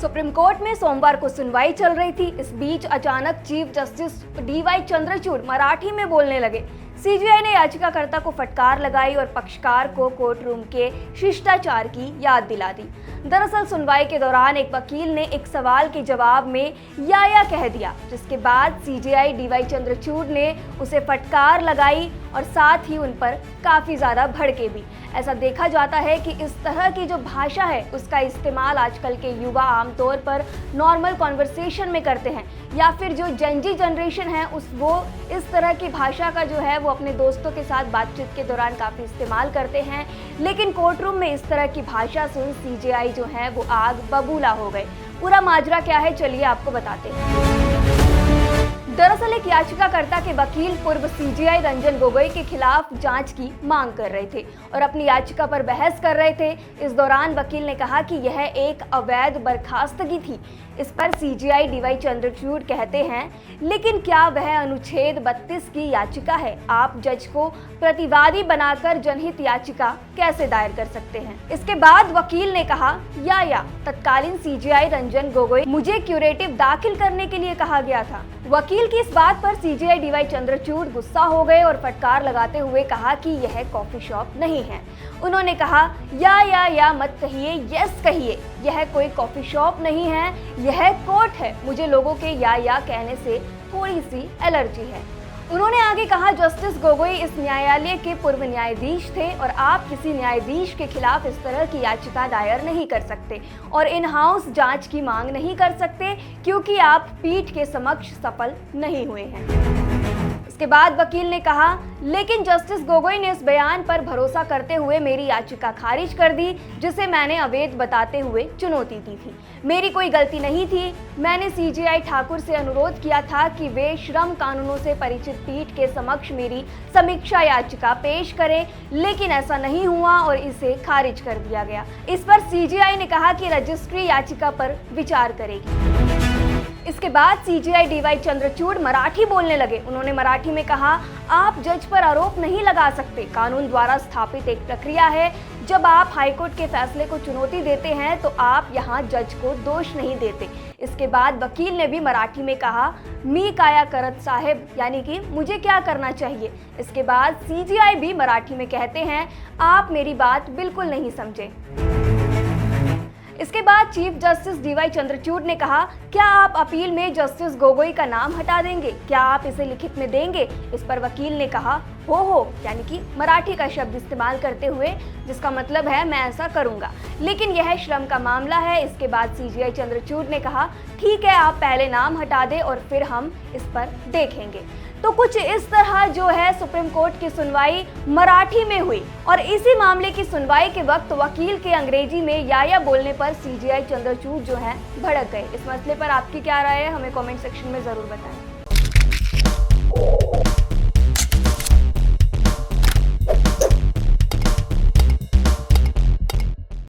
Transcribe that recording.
Supreme court में सोमवार को सुनवाई चल रही थी। इस बीच अचानक chief justice DY Chandrachud Marathi में बोलने लगे। सीजीआई ने याचिकाकर्ता को फटकार लगाई और पक्षकार को कोर्ट रूम के शिष्टाचार की याद दिला दी। दरअसल सुनवाई के दौरान एक वकील ने एक सवाल के जवाब में या कह दिया, जिसके बाद सीजीआई डीवाई चंद्रचूड़ ने उसे फटकार लगाई और साथ ही उन पर काफ़ी ज़्यादा भड़के भी। ऐसा देखा जाता है कि इस तरह की जो भाषा है उसका इस्तेमाल आजकल के युवा आमतौर पर नॉर्मल कॉन्वर्सेशन में करते हैं, या फिर जो जेनजी जनरेशन है वो इस तरह की भाषा का जो है वो अपने दोस्तों के साथ बातचीत के दौरान काफ़ी इस्तेमाल करते हैं। लेकिन कोर्ट रूम में इस तरह की भाषा सुन सीजीआई जो है वो आग बबूला हो गए। पूरा माजरा क्या है, चलिए आपको बताते हैं। दरअसल एक याचिकाकर्ता के वकील पूर्व सीजीआई रंजन गोगोई के खिलाफ जांच की मांग कर रहे थे और अपनी याचिका पर बहस कर रहे थे। इस दौरान वकील ने कहा कि यह एक अवैध बर्खास्तगी थी। इस पर सीजीआई डीवाई चंद्रचूड़ कहते हैं, लेकिन क्या वह अनुच्छेद 32 की याचिका है? आप जज को प्रतिवादी बनाकर जनहित याचिका कैसे दायर कर सकते हैं? इसके बाद वकील ने कहा या तत्कालीन सीजीआई रंजन गोगोई मुझे क्यूरेटिव दाखिल करने के लिए कहा गया था। वकील की इस बात पर सीजीआई डीवाई चंद्रचूड़ गुस्सा हो गए और फटकार लगाते हुए कहा कि यह कॉफी शॉप नहीं है। उन्होंने कहा या मत कहिए, यस कहिए। यह कोई कॉफी शॉप नहीं है, यह कोर्ट है। मुझे लोगों के या कहने से थोड़ी सी एलर्जी है। उन्होंने आगे कहा, जस्टिस गोगोई इस न्यायालय के पूर्व न्यायाधीश थे और आप किसी न्यायाधीश के खिलाफ इस तरह की याचिका दायर नहीं कर सकते और इन हाउस जांच की मांग नहीं कर सकते, क्योंकि आप पीठ के समक्ष सफल नहीं हुए हैं। इसके बाद वकील ने कहा, लेकिन जस्टिस गोगोई ने इस बयान पर भरोसा करते हुए मेरी याचिका खारिज कर दी, जिसे मैंने अवैध बताते हुए चुनौती दी थी। मेरी कोई गलती नहीं थी। मैंने सीजीआई ठाकुर से अनुरोध किया था कि वे श्रम कानूनों से परिचित पीठ के समक्ष मेरी समीक्षा याचिका पेश करें, लेकिन ऐसा नहीं हुआ और इसे खारिज कर दिया गया। इस पर सीजीआई ने कहा कि रजिस्ट्री याचिका पर विचार करेगी। इसके बाद सीजीआई डीवाई चंद्रचूड़ मराठी बोलने लगे। उन्होंने मराठी में कहा, आप जज पर आरोप नहीं लगा सकते। कानून द्वारा स्थापित एक प्रक्रिया है। जब आप हाईकोर्ट के फैसले को चुनौती देते हैं तो आप यहाँ जज को दोष नहीं देते। इसके बाद वकील ने भी मराठी में कहा, मी काया करत साहेब, यानी कि मुझे क्या करना चाहिए। इसके बाद सीजीआई भी मराठी में कहते हैं, आप मेरी बात बिल्कुल नहीं समझे। इसके बाद चीफ जस्टिस डीवाई चंद्रचूड़ ने कहा, क्या आप अपील में जस्टिस गोगोई का नाम हटा देंगे? क्या आप इसे लिखित में देंगे? इस पर वकील ने कहा, हो, यानी कि मराठी का शब्द इस्तेमाल करते हुए, जिसका मतलब है मैं ऐसा करूंगा, लेकिन यह श्रम का मामला है। इसके बाद सीजीआई चंद्रचूड़ ने कहा, ठीक है, आप पहले नाम हटा दें और फिर हम इस पर देखेंगे। तो कुछ इस तरह जो है सुप्रीम कोर्ट की सुनवाई मराठी में हुई और इसी मामले की सुनवाई के वक्त वकील के अंग्रेजी में या बोलने पर सीजीआई चंद्रचूड़ जो है भड़क गए। इस मसले पर आपकी क्या राय है, हमें कमेंट सेक्शन में जरूर बताएं।